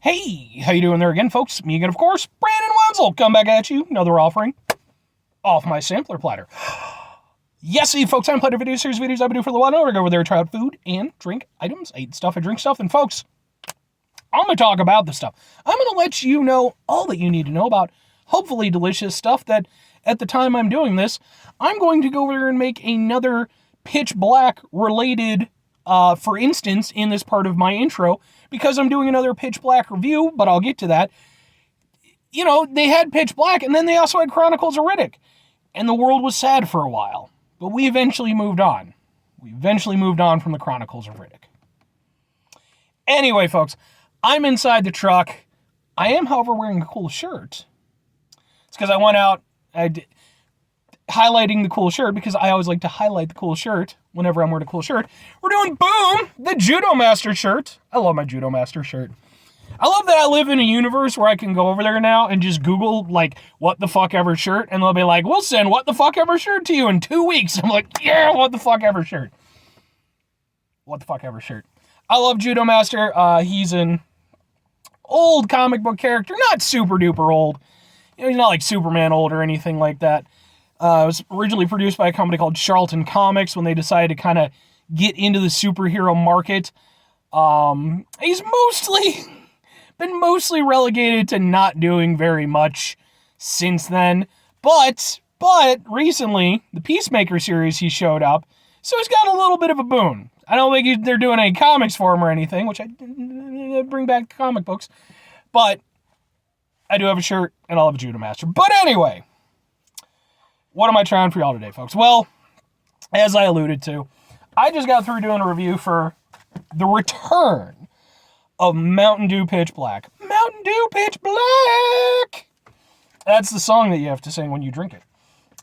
Hey, how you doing there again, folks? Me again, of course, Brandon Wenzel. Come back at you. Another offering off my sampler platter. Yes, see, folks, I'm Platter video series videos I do for the one hour. I go over there, try out food and drink items. I eat stuff, I drink stuff. And folks, I'm going to talk about this stuff. I'm going to let you know all that you need to know about hopefully delicious stuff that at the time I'm doing this, I'm going to go over there and make another pitch black related, for instance, in this part of my intro, because I'm doing another pitch black review, but I'll get to that. You know, they had pitch black and then they also had Chronicles of Riddick, and the world was sad for a while, but we eventually moved on. We eventually moved on from the Chronicles of Riddick. Anyway, folks, I'm inside the truck. I am, however, wearing a cool shirt. It's because I went out highlighting the cool shirt, because I always like to highlight the cool shirt whenever I'm wearing a cool shirt. We're doing, boom, the Judo Master shirt. I love my Judo Master shirt. I love that I live in a universe where I can go over there now and just Google, like, what the fuck ever shirt, and they'll be like, we'll send what the fuck ever shirt to you in 2 weeks. I'm like, yeah, what the fuck ever shirt. What the fuck ever shirt. I love Judo Master. He's an old comic book character, not super duper old. You know, he's not like Superman old or anything like that. It was originally produced by a company called Charlton Comics when they decided to kind of get into the superhero market. He's been mostly relegated to not doing very much since then. But recently, the Peacemaker series, he showed up, so he's got a little bit of a boon. I don't think they're doing any comics for him or anything, which I bring back comic books, but I do have a shirt, and I'll have a Judo Master. But anyway, what am I trying for y'all today, folks? Well, as I alluded to, I just got through doing a review for the return of Mountain Dew Pitch Black. Mountain Dew Pitch Black! That's the song that you have to sing when you drink it.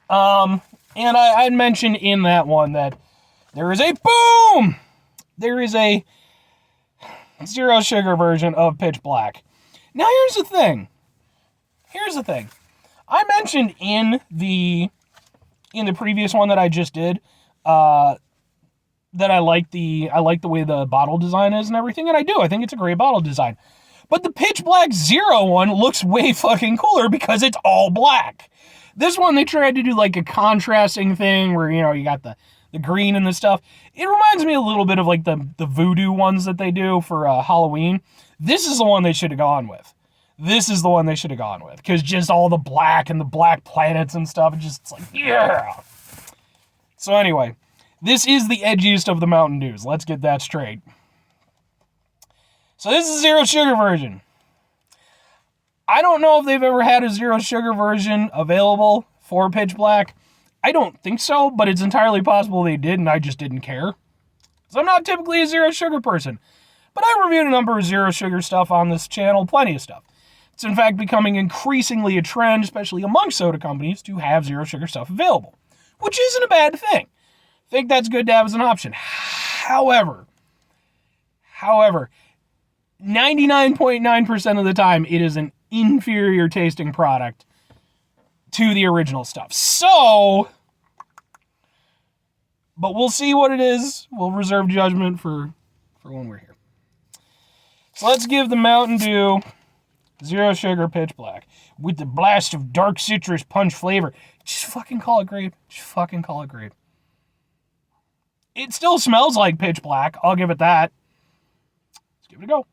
And I had mentioned in that one that there is a zero sugar version of Pitch Black. Now here's the thing. I mentioned in the previous one that I just did, that I like the way the bottle design is and everything, and I do. I think it's a great bottle design. But the Pitch Black Zero one looks way fucking cooler because it's all black. This one, they tried to do like a contrasting thing where, you know, you got the green and the stuff. It reminds me a little bit of like the voodoo ones that they do for Halloween. This is the one they should have gone with. Because just all the black and the black planets and stuff, it's like, yeah. So anyway, this is the edgiest of the Mountain Dews. Let's get that straight. So this is a zero sugar version. I don't know if they've ever had a zero sugar version available for Pitch Black. I don't think so, but it's entirely possible they did, and I just didn't care. So I'm not typically a zero sugar person. But I reviewed a number of zero sugar stuff on this channel, plenty of stuff. It's in fact becoming increasingly a trend, especially among soda companies, to have zero sugar stuff available, which isn't a bad thing. I think that's good to have as an option. However, 99.9% of the time, it is an inferior tasting product to the original stuff. So, but we'll see what it is. We'll reserve judgment for when we're here. So let's give the Mountain Dew Zero Sugar Pitch Black with the blast of dark citrus punch flavor. Just fucking call it grape. It still smells like Pitch Black. I'll give it that. Let's give it a go.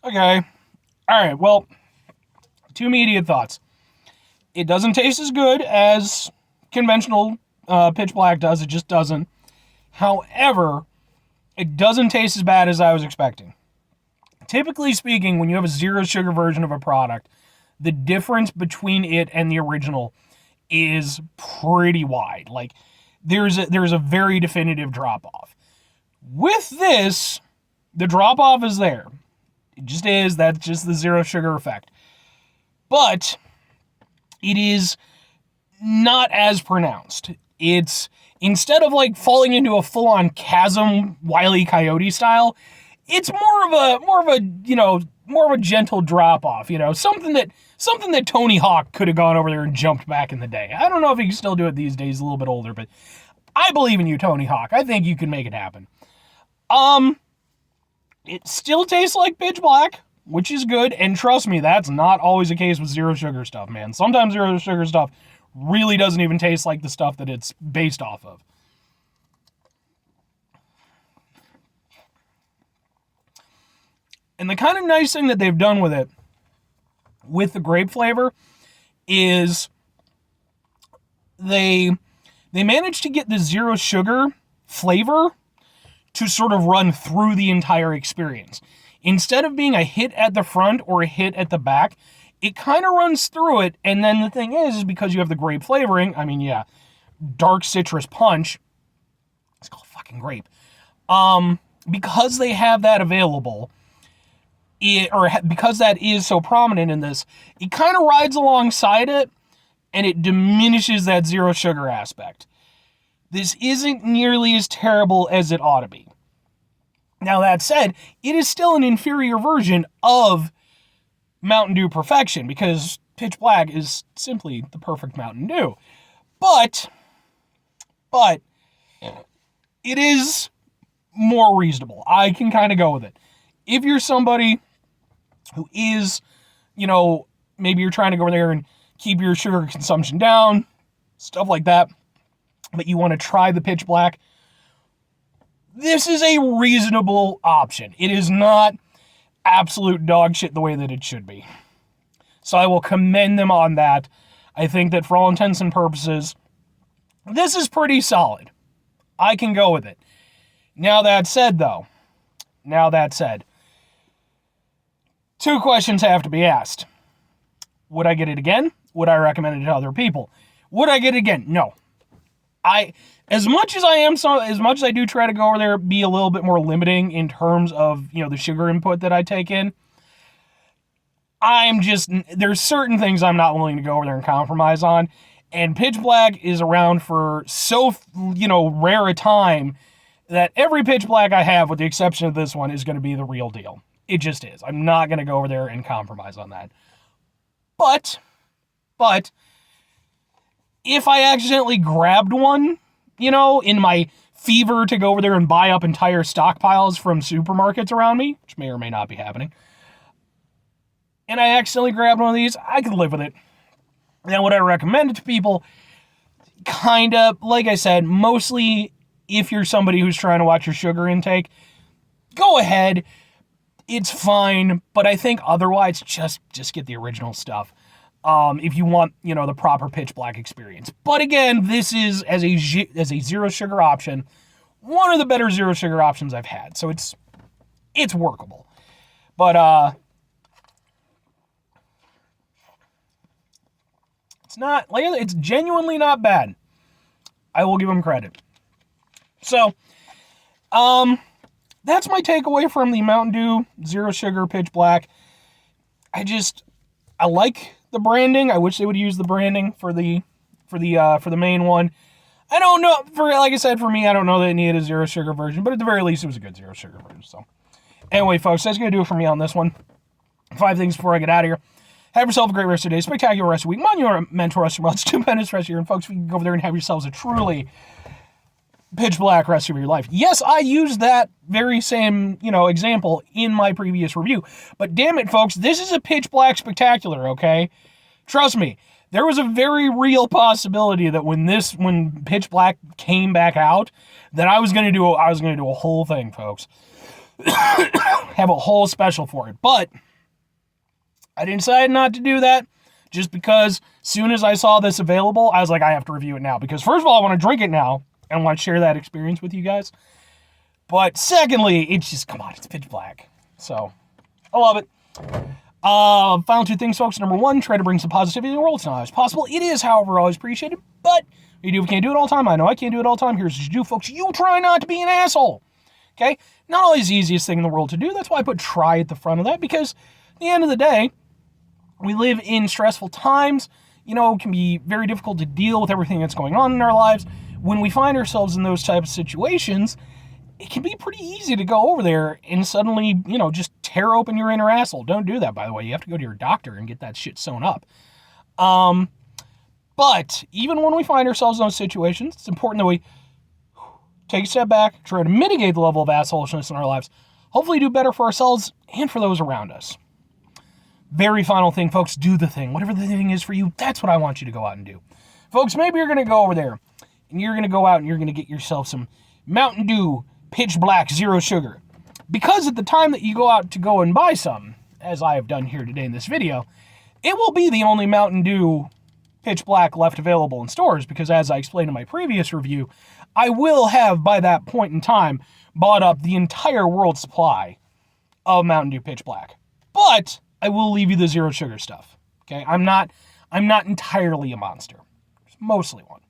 Okay. All right. Well, two immediate thoughts. It doesn't taste as good as conventional Pitch Black does. It just doesn't. However, it doesn't taste as bad as I was expecting. Typically speaking, when you have a zero sugar version of a product, the difference between it and the original is pretty wide. Like, there's a very definitive drop-off. With this, the drop-off is there. It just is. That's just the zero sugar effect. But it is not as pronounced. It's, instead of like falling into a full-on chasm, Wile E. Coyote style, it's more of a more of a gentle drop off, something that Tony Hawk could have gone over there and jumped back in the day. I don't know if he can still do it these days, a little bit older, but I believe in you, Tony Hawk. I think you can make it happen. It still tastes like pitch black, which is good, and trust me, that's not always the case with zero sugar stuff, man. Sometimes zero sugar stuff really doesn't even taste like the stuff that it's based off of. And the kind of nice thing that they've done with it, with the grape flavor, is they managed to get the zero sugar flavor to sort of run through the entire experience. Instead of being a hit at the front or a hit at the back, it kind of runs through it. And then the thing is because you have the grape flavoring, dark citrus punch, it's called fucking grape, because they have that available, because that is so prominent in this, it kind of rides alongside it, and it diminishes that zero sugar aspect. This isn't nearly as terrible as it ought to be. Now, that said, it is still an inferior version of Mountain Dew Perfection, because Pitch Black is simply the perfect Mountain Dew. But it is more reasonable. I can kind of go with it. If you're somebody who is, maybe you're trying to go over there and keep your sugar consumption down, stuff like that, but you want to try the Pitch Black, this is a reasonable option. It is not absolute dog shit the way that it should be. So I will commend them on that. I think that for all intents and purposes, this is pretty solid. I can go with it. Now that said, two questions have to be asked. Would I get it again? Would I recommend it to other people? Would I get it again? No. As much as I do try to go over there, be a little bit more limiting in terms of, the sugar input that I take in, there's certain things I'm not willing to go over there and compromise on. And Pitch Black is around for so, rare a time that every Pitch Black I have, with the exception of this one, is going to be the real deal. It just is. I'm not going to go over there and compromise on that. But, if I accidentally grabbed one, in my fever to go over there and buy up entire stockpiles from supermarkets around me, which may or may not be happening, and I accidentally grabbed one of these, I could live with it. Now, would I recommend it to people? Kind of. Like I said, mostly if you're somebody who's trying to watch your sugar intake, go ahead. It's fine, but I think otherwise, just get the original stuff. If you want, the proper Pitch Black experience. But again, this is, as a zero sugar option, one of the better zero sugar options I've had. So it's workable. But, it's genuinely not bad. I will give them credit. So, that's my takeaway from the Mountain Dew Zero Sugar Pitch Black. I like the branding. I wish they would use the branding for the main one. I don't know. Like I said, for me, I don't know that it needed a zero sugar version, but at the very least, it was a good zero sugar version. So, anyway, folks, that's gonna do it for me on this one. 5 things before I get out of here. Have yourself a great rest of the day, spectacular rest of the week, monumental rest of your month, stupendous rest of your year, and folks, we can go over there and have yourselves a truly Pitch Black rest of your life. Yes, I used that very same, example in my previous review. But damn it, folks, this is a Pitch Black spectacular, okay? Trust me, there was a very real possibility that when Pitch Black came back out, that I was gonna do a whole thing, folks. Have a whole special for it. But I decided not to do that, just because soon as I saw this available, I was like, I have to review it now. Because first of all, I want to drink it now, and want to share that experience with you guys. But secondly, it's just, come on, it's Pitch Black. So, I love it. Final 2 things, folks. Number 1, try to bring some positivity in the world. It's not always possible. It is, however, always appreciated. But we can't do it all the time. I know I can't do it all the time. Here's what you do, folks. You try not to be an asshole. Okay? Not always the easiest thing in the world to do. That's why I put try at the front of that. Because at the end of the day, we live in stressful times. It can be very difficult to deal with everything that's going on in our lives. When we find ourselves in those types of situations, it can be pretty easy to go over there and suddenly, just tear open your inner asshole. Don't do that, by the way. You have to go to your doctor and get that shit sewn up. But even when we find ourselves in those situations, it's important that we take a step back, try to mitigate the level of assholishness in our lives, hopefully do better for ourselves and for those around us. Very final thing, folks, do the thing. Whatever the thing is for you, that's what I want you to go out and do. Folks, maybe you're going to go over there and you're going to go out and you're going to get yourself some Mountain Dew Pitch Black Zero Sugar. Because at the time that you go out to go and buy some, as I have done here today in this video, it will be the only Mountain Dew Pitch Black left available in stores, because as I explained in my previous review, I will have, by that point in time, bought up the entire world supply of Mountain Dew Pitch Black. But I will leave you the zero sugar stuff. Okay? I'm not entirely a monster. Just mostly one.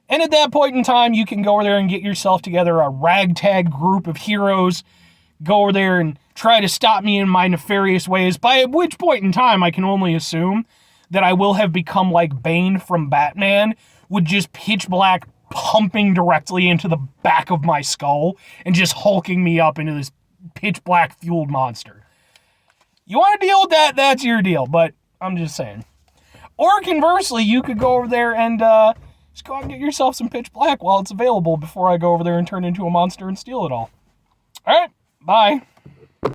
And at that point in time, you can go over there and get yourself together a ragtag group of heroes, go over there and try to stop me in my nefarious ways, by which point in time I can only assume that I will have become like Bane from Batman, with just pitch black pumping directly into the back of my skull and just hulking me up into this pitch black fueled monster. You want to deal with that? That's your deal, but I'm just saying. Or conversely, you could go over there and just go out and get yourself some pitch black while it's available before I go over there and turn into a monster and steal it all. All right, bye.